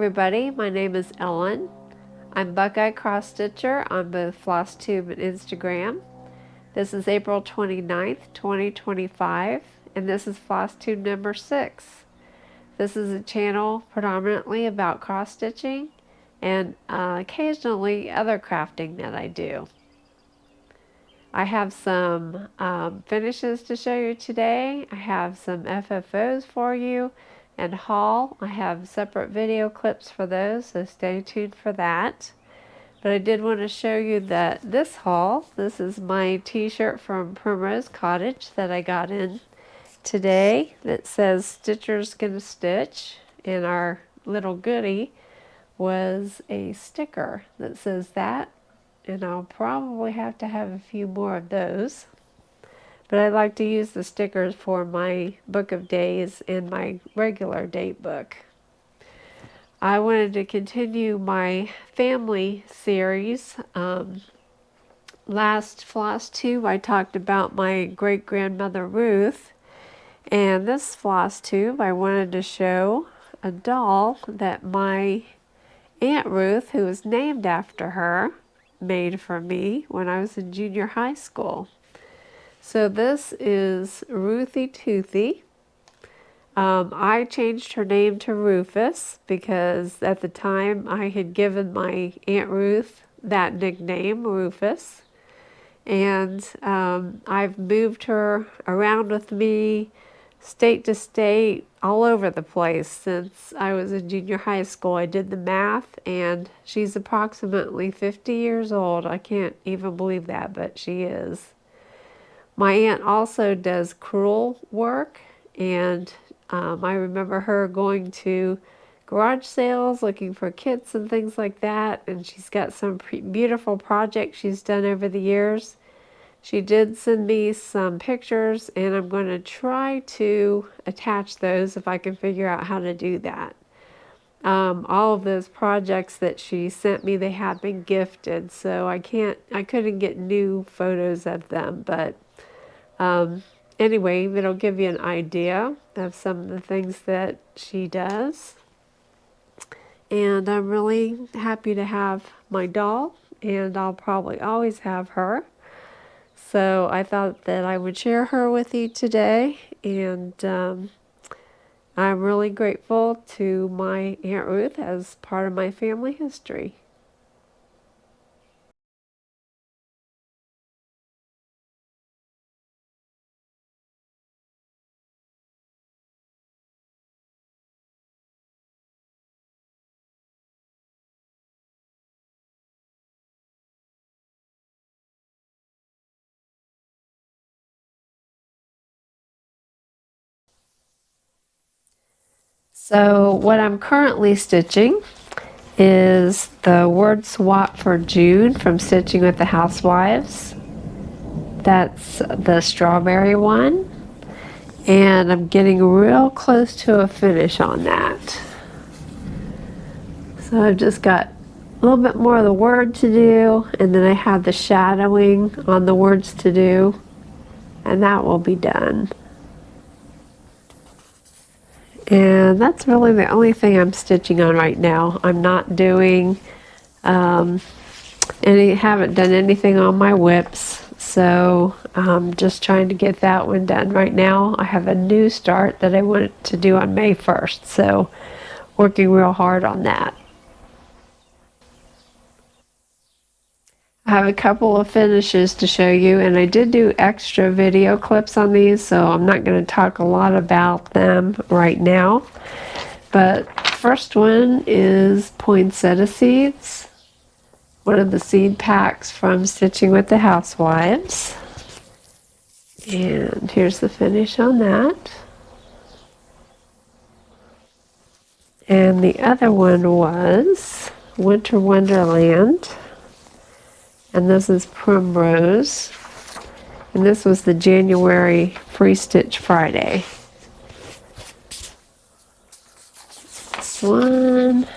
everybody, my name is Ellen. I'm Buckeye Cross Stitcher on both FlossTube and Instagram. This is April 29th, 2025, and this is FlossTube number 6. This is a channel predominantly about cross stitching and occasionally other crafting that I do. I have some finishes to show you today. I have some FFOs for you and haul. I have separate video clips for those, so stay tuned for that. But I did want to show you that this haul, this is my t-shirt from Primrose Cottage that I got in today that says Stitcher's Gonna Stitch, and our little goodie was a sticker that says that, and I'll probably have to have a few more of those. But I like to use the stickers for my book of days and my regular date book. I wanted to continue my family series. Last FlossTube I talked about my great-grandmother Ruth, and this FlossTube I wanted to show a doll that my Aunt Ruth, who was named after her, made for me when I was in junior high school. So this is Ruthie Toothy. I changed her name to Rufus because at the time I had given my Aunt Ruth that nickname, Rufus. And I've moved her around with me state to state, all over the place since I was in junior high school. I did the math, and she's approximately 50 years old. I can't even believe that, but she is. My aunt also does crewel work, and I remember her going to garage sales looking for kits and things like that, and she's got some beautiful projects she's done over the years. She did send me some pictures, and I'm going to try to attach those if I can figure out how to do that. All of those projects that she sent me, they have been gifted, so I couldn't get new photos of them, but anyway, it'll give you an idea of some of the things that she does. And I'm really happy to have my doll, and I'll probably always have her. So I thought that I would share her with you today, and I'm really grateful to my Aunt Ruth as part of my family history. So what I'm currently stitching is the word swap for June from Stitching with the Housewives. That's the strawberry one, and I'm getting real close to a finish on that. So I've just got a little bit more of the word to do, and then I have the shadowing on the words to do, and that will be done. And that's really the only thing I'm stitching on right now. I'm not doing haven't done anything on my whips, so I'm just trying to get that one done right now. I have a new start that I want to do on May 1st, so working real hard on that. I have a couple of finishes to show you, and I did do extra video clips on these, so I'm not going to talk a lot about them right now. But first one is poinsettia seeds, one of the seed packs from Stitching with the Housewives. And here's the finish on that. And the other one was Winter Wonderland. And this is Primrose, and this was the January Free Stitch Friday. This one,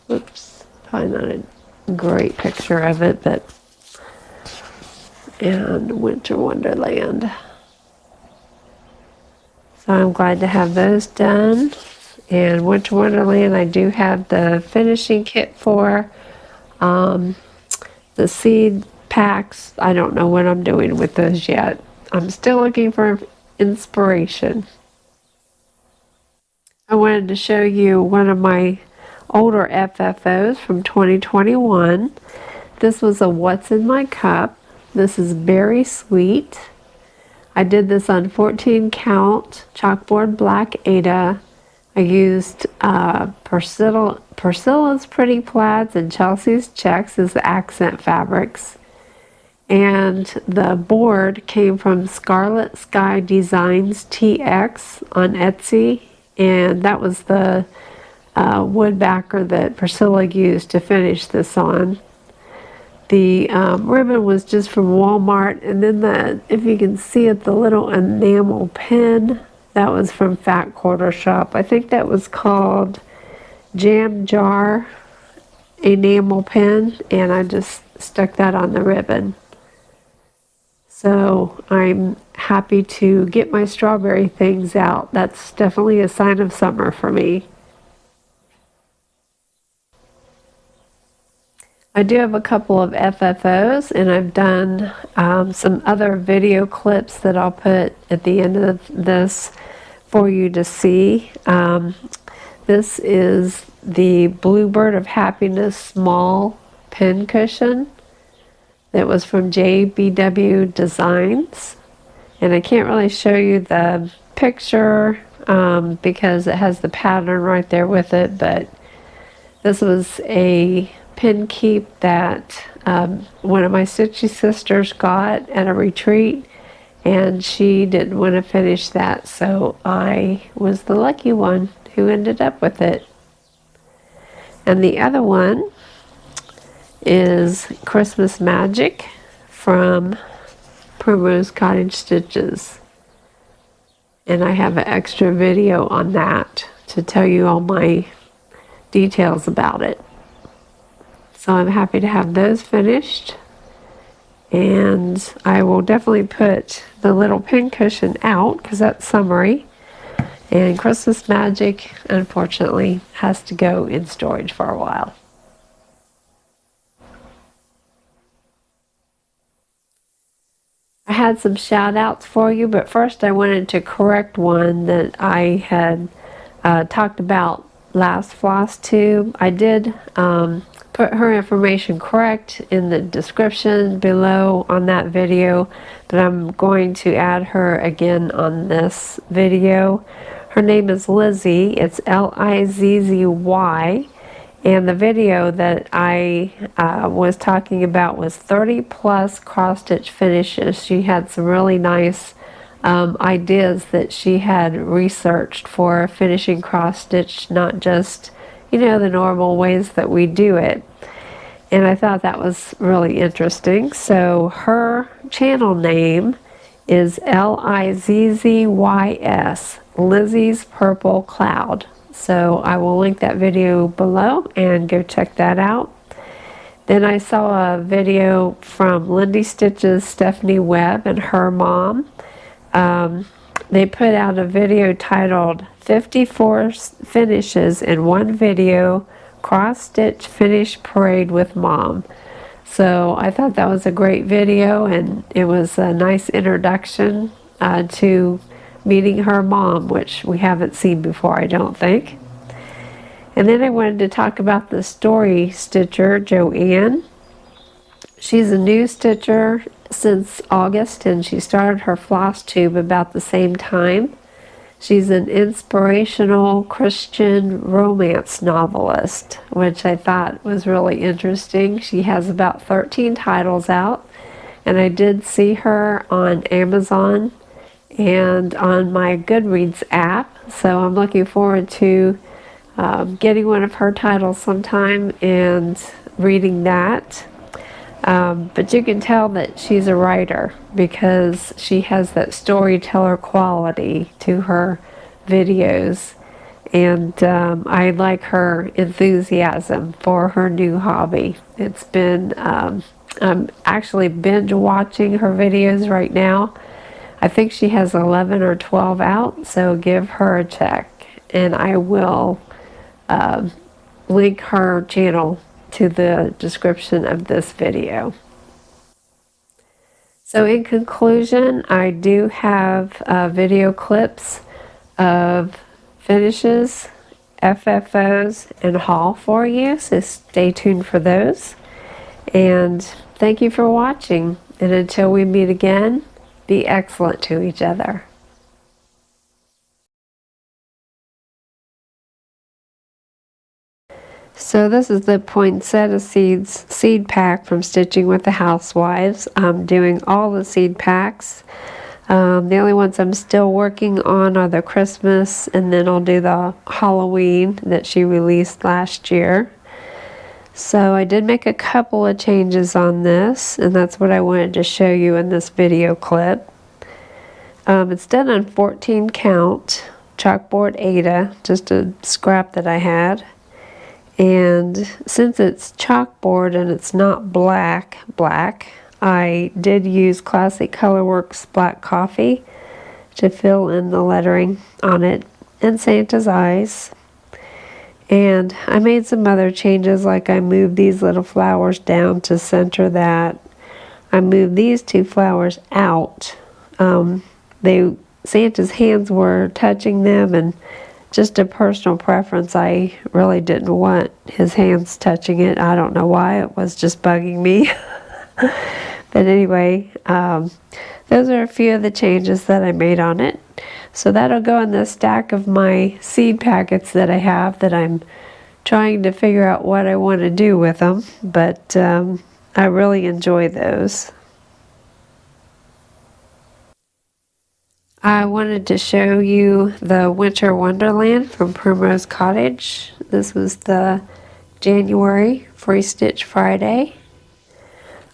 oops, probably not a great picture of it, but, and Winter Wonderland. So I'm glad to have those done, And Winter Wonderland I do have the finishing kit for. The seed packs, I don't know what I'm doing with those yet. I'm still looking for inspiration. I wanted to show you one of my older FFOs from 2021. This was a What's in My Cup. This is Berry Sweet. I did this on 14 count chalkboard black Ada. I used Priscilla's Pretty Plaids and Chelsea's Checks as the accent fabrics. And the board came from Scarlet Sky Designs TX on Etsy. And that was the wood backer that Priscilla used to finish this on. The ribbon was just from Walmart, and then if you can see it, the little enamel pin, that was from Fat Quarter Shop. I think that was called Jam Jar enamel pin, and I just stuck that on the ribbon. So I'm happy to get my strawberry things out. That's definitely a sign of summer for me. I do have a couple of FFOs, and I've done some other video clips that I'll put at the end of this for you to see. This is the Bluebird of Happiness small pin cushion that was from JBW Designs. And I can't really show you the picture because it has the pattern right there with it, but this was a pin keep that one of my Stitchy sisters got at a retreat, and she didn't want to finish that, so I was the lucky one who ended up with it. And the other one is Christmas Magic from Primrose Cottage Stitches, and I have an extra video on that to tell you all my details about it. So I'm happy to have those finished, and I will definitely put the little pin cushion out because that's summery, and Christmas Magic unfortunately has to go in storage for a while. I had some shout outs for you, but first I wanted to correct one that I had talked about last FlossTube. I did put her information correct in the description below on that video, but I'm going to add her again on this video. Her name is Lizzy. It's Lizzy, and the video that I was talking about was 30 plus cross stitch finishes. She had some really nice ideas that she had researched for finishing cross stitch, not just, you know, the normal ways that we do it. And I thought that was really interesting. So her channel name is Lizzys, Lizzy's Purple Cloud. So I will link that video below and go check that out. Then I saw a video from Lindy Stitches Stephanie Webb and her mom. They put out a video titled 54 Finishes in One Video, Cross Stitch Finish Parade with Mom. So I thought that was a great video, and it was a nice introduction to meeting her mom, which we haven't seen before, I don't think. And then I wanted to talk about the story stitcher, Joanne. She's a new stitcher since August, and she started her FlossTube about the same time. She's an inspirational Christian romance novelist, which I thought was really interesting. She has about 13 titles out, and I did see her on Amazon and on my Goodreads app, so I'm looking forward to getting one of her titles sometime and reading that. But you can tell that she's a writer because she has that storyteller quality to her videos, and I like her enthusiasm for her new hobby. It's been, I'm actually binge watching her videos right now. I think she has 11 or 12 out, so give her a check. and I will link her channel to the description of this video. So in conclusion, I do have video clips of finishes, FFOs, and haul for you, so stay tuned for those. And thank you for watching, and until we meet again, be excellent to each other. So this is the Poinsettia seed pack from Stitching with the Housewives. I'm doing all the seed packs. The only ones I'm still working on are the Christmas, and then I'll do the Halloween that she released last year. So I did make a couple of changes on this, and that's what I wanted to show you in this video clip. It's done on 14 count chalkboard Ada, just a scrap that I had. And since it's chalkboard and it's not black, I did use Classic Colorworks Black Coffee to fill in the lettering on it and Santa's eyes. And I made some other changes, like I moved these little flowers down to center that. I moved these two flowers out. Santa's hands were touching them, and just a personal preference, I really didn't want his hands touching it. I don't know why, it was just bugging me. But anyway, those are a few of the changes that I made on it. So that'll go in the stack of my seed packets that I have, that I'm trying to figure out what I want to do with them. But I really enjoy those. I wanted to show you the Winter Wonderland from Primrose Cottage. This was the January Free Stitch Friday.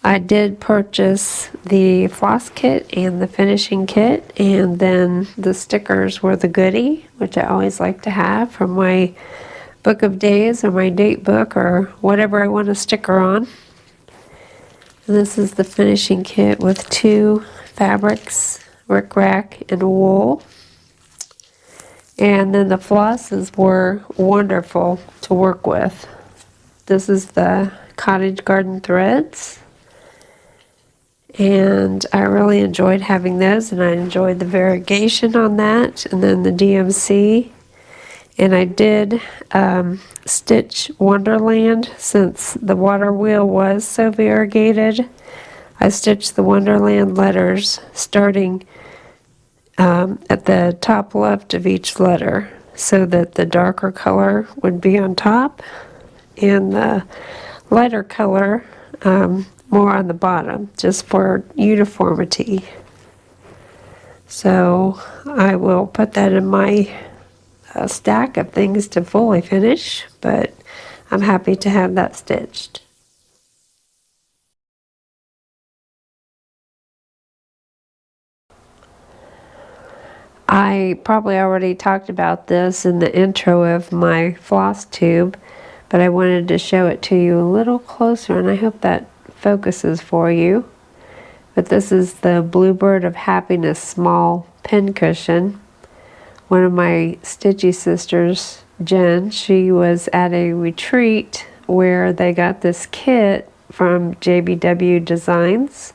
I did purchase the floss kit and the finishing kit, and then the stickers were the goodie, which I always like to have for my book of days or my date book or whatever I want a sticker on. And this is the finishing kit with 2 fabrics, rickrack and wool. And then the flosses were wonderful to work with. This is the Cottage Garden Threads, and I really enjoyed having those, and I enjoyed the variegation on that. And then the DMC, and I did stitch Wonderland, since the water wheel was so variegated. I stitched the Wonderland letters starting at the top left of each letter, so that the darker color would be on top and the lighter color more on the bottom, just for uniformity. So I will put that in my stack of things to fully finish, but I'm happy to have that stitched. I probably already talked about this in the intro of my FlossTube, but I wanted to show it to you a little closer, and I hope that focuses for you. But this is the Bluebird of Happiness small pin cushion. One of my stitchy sisters, Jen, she was at a retreat where they got this kit from JBW Designs,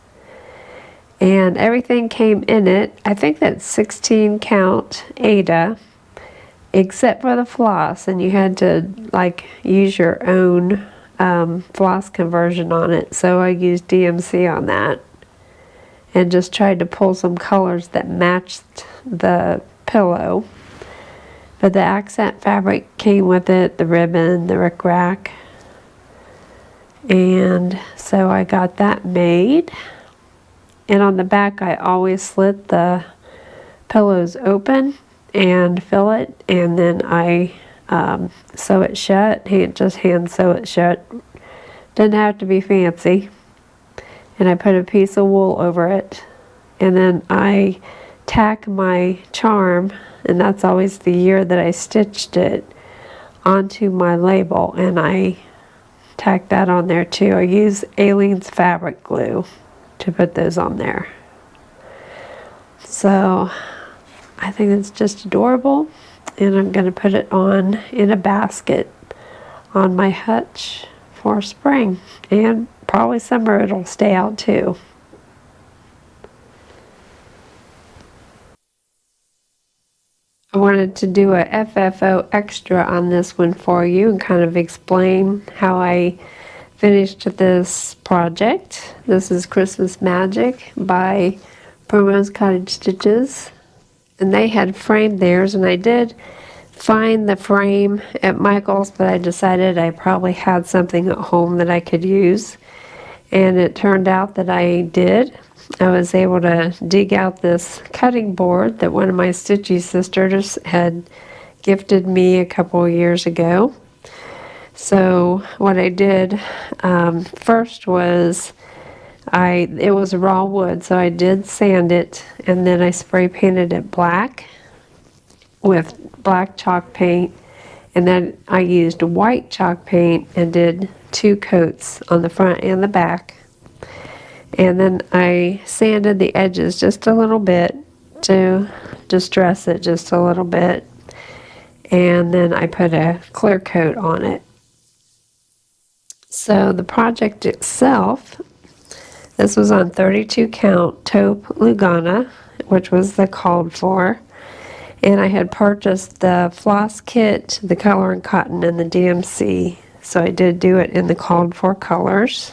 and everything came in it. I think that's 16 count Ada, except for the floss, and you had to like use your own floss conversion on it. So I used DMC on that and just tried to pull some colors that matched the pillow. But the accent fabric came with it, the ribbon, the rickrack, and so I got that made. And on the back, I always slit the pillows open and fill it, and then I sew it shut, just hand sew it shut. Doesn't have to be fancy. And I put a piece of wool over it, and then I tack my charm, and that's always the year that I stitched it, onto my label, and I tack that on there too. I use Aleene's fabric glue to put those on there. So I think it's just adorable, and I'm going to put it on in a basket on my hutch for spring, and probably summer it'll stay out too. I wanted to do a FFO extra on this one for you and kind of explain how I finished this project. This is Christmas Magic by Primrose Cottage Stitches, and they had framed theirs, and I did find the frame at Michael's, but I decided I probably had something at home that I could use, and it turned out that I did. I was able to dig out this cutting board that one of my Stitchy sisters had gifted me a couple of years ago. So what I did first was it was raw wood, so I did sand it, and then I spray painted it black with black chalk paint, and then I used white chalk paint and did 2 coats on the front and the back. And then I sanded the edges just a little bit to distress it just a little bit, and then I put a clear coat on it. So the project itself, this was on 32 count taupe Lugana, which was the called for, and I had purchased the floss kit, the color and cotton, and the DMC, so I did do it in the called for colors.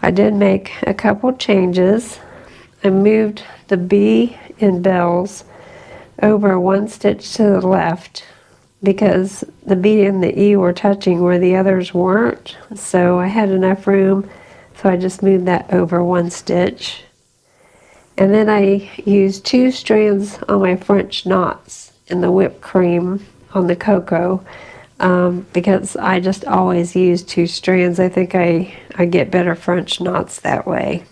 I did make a couple changes. I moved the B in bells over 1 stitch to the left because the B and the E were touching where the others weren't, so I had enough room, so I just moved that over 1 stitch. And then I used 2 strands on my French knots in the whipped cream on the cocoa, because I just always use 2 strands. I think I get better French knots that way.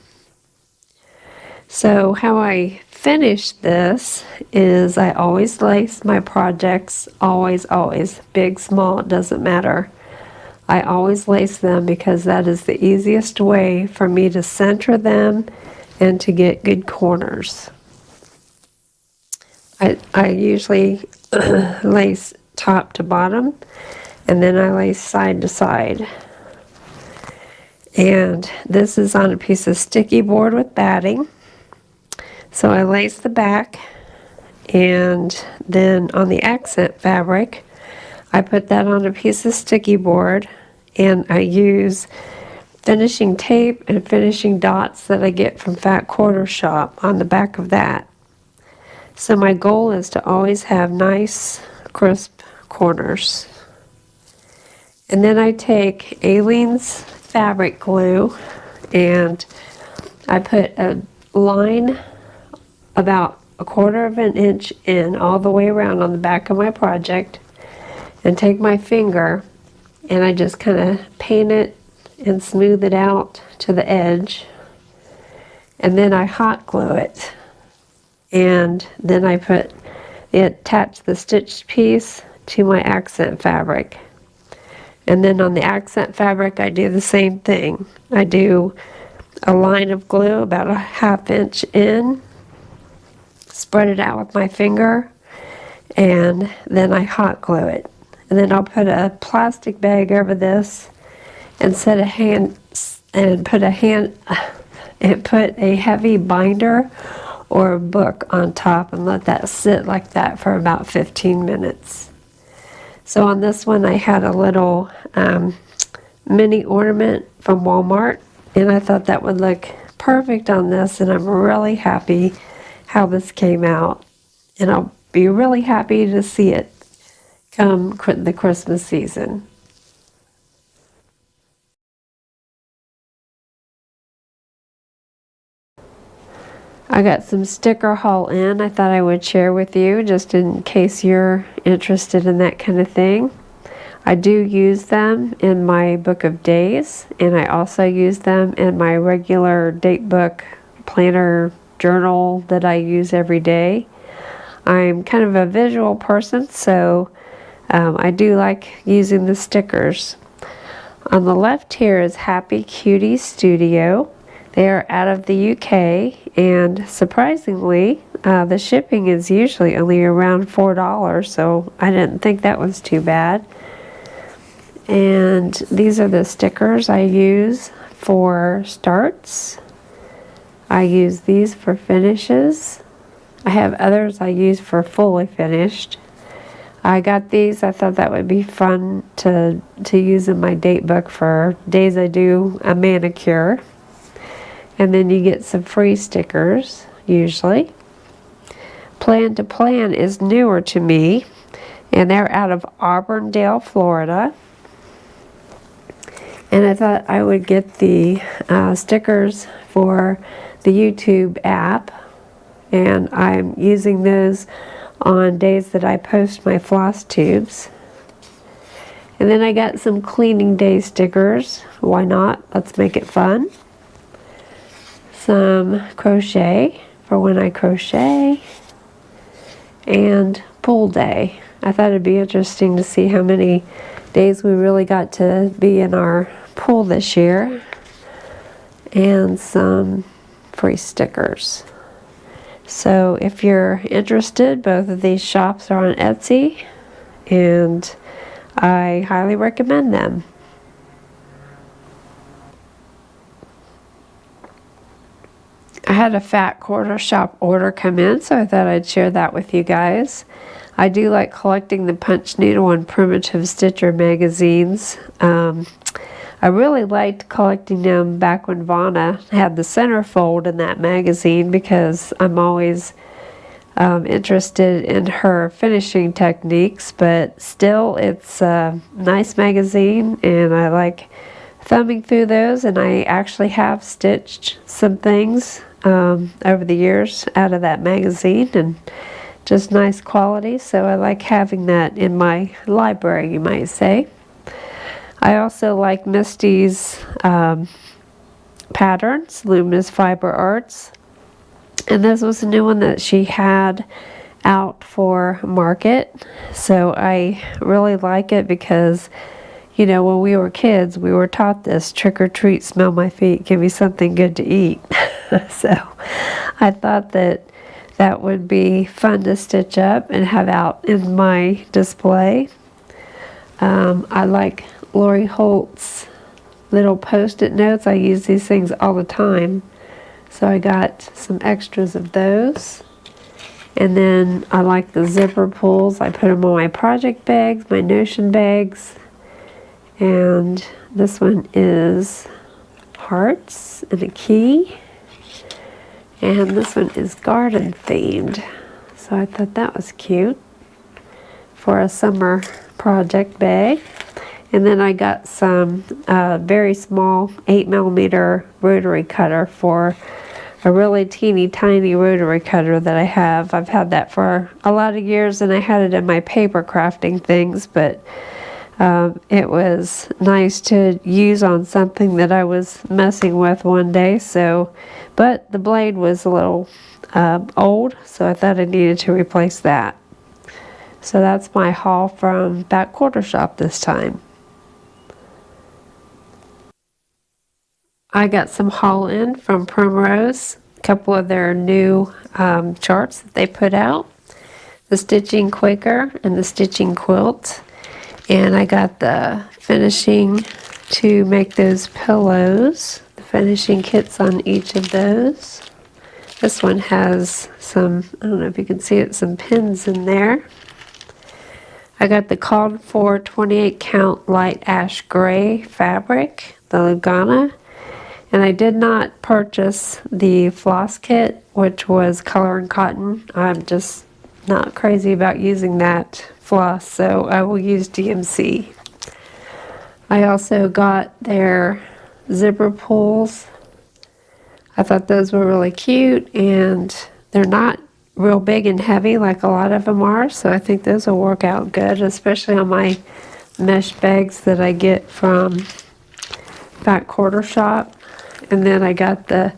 So how I finish this is I always lace my projects, always, big, small, it doesn't matter. I always lace them because that is the easiest way for me to center them and to get good corners. I usually lace top to bottom, and then I lace side to side. And this is on a piece of sticky board with batting. So I lace the back, and then on the accent fabric, I put that on a piece of sticky board, and I use finishing tape and finishing dots that I get from Fat Quarter Shop on the back of that. So my goal is to always have nice, crisp corners. And then I take Aleene's fabric glue, and I put a line about 1/4 of an inch in all the way around on the back of my project, and take my finger and I just kind of paint it and smooth it out to the edge, and then I hot glue it, and then I attach the stitched piece to my accent fabric. And then on the accent fabric I do the same thing. I do a line of glue about a 1/2 inch in, spread it out with my finger, and then I hot glue it. And then I'll put a plastic bag over this and put a heavy binder or a book on top and let that sit like that for about 15 minutes. So on this one I had a little mini ornament from Walmart, and I thought that would look perfect on this, and I'm really happy how this came out, and I'll be really happy to see it come the Christmas season. I got some sticker haul in I thought I would share with you, just in case you're interested in that kind of thing. I do use them in my book of days, and I also use them in my regular date book planner journal that I use every day. I'm kind of a visual person, so I do like using the stickers. On the left here is Happy Cutie Studio. They are out of the UK, and surprisingly, the shipping is usually only around $4, so I didn't think that was too bad. And these are the stickers I use for starts. I use these for finishes. I have others I use for fully finished. I got these. I thought that would be fun to use in my date book for days I do a manicure. And then you get some free stickers, usually. Plan to Plan is newer to me, and they're out of Auburndale, Florida. And I thought I would get the stickers for the YouTube app, and I'm using those on days that I post my floss tubes. And then I got some cleaning day stickers. Why not? Let's make it fun. Some crochet for when I crochet, and pool day. I thought it'd be interesting to see how many days we really got to be in our pool this year. And some free stickers. So if you're interested, both of these shops are on Etsy, and I highly recommend them. I had a fat quarter shop order come in, so I thought I'd share that with you guys. I do like collecting the punch needle and primitive stitcher magazines. I really liked collecting them back when Vanna had the centerfold in that magazine, because I'm always interested in her finishing techniques, but still it's a nice magazine and I like thumbing through those, and I actually have stitched some things over the years out of that magazine, and just nice quality, so I like having that in my library, you might say. I also like Misty's patterns, Luminous Fiber Arts. And this was a new one that she had out for market. So I really like it because, you know, when we were kids, we were taught this: trick or treat, smell my feet, give me something good to eat. So I thought that that would be fun to stitch up and have out in my display. I like Lori Holt's little post-it notes. I use these things all the time, so I got some extras of those. And then I like the zipper pulls. I put them on my project bags, my Notion bags. And this one is hearts and a key, and this one is garden themed, so I thought that was cute for a summer project bag. And then I got some very small 8mm rotary cutter for a really teeny tiny rotary cutter that I have. I've had that for a lot of years, and I had it in my paper crafting things, but it was nice to use on something that I was messing with one day. So, but the blade was a little old, so I thought I needed to replace that. So that's my haul from Back Quarter Shop this time. I got some haul in from Primrose, a couple of their new charts that they put out, the Stitching Quaker and the Stitching Quilt. And I got the finishing to make those pillows, the finishing kits on each of those. This one has some, I don't know if you can see it, some pins in there. I got the called for 28 count light ash gray fabric, the Lugana. And I did not purchase the floss kit, which was color and cotton. I'm just not crazy about using that floss, so I will use DMC. I also got their zipper pulls. I thought those were really cute, and they're not real big and heavy like a lot of them are, so I think those will work out good, especially on my mesh bags that I get from Back Quarter Shop. And then I got the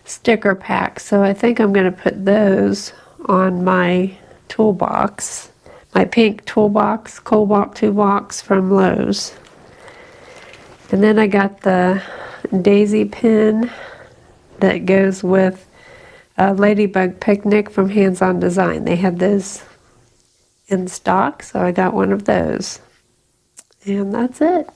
sticker pack, so I think I'm going to put those on my toolbox, my pink toolbox, Cobalt toolbox from Lowe's. And then I got the daisy pin that goes with ladybug picnic from Hands On Design. They had those in stock, so I got one of those. And that's it.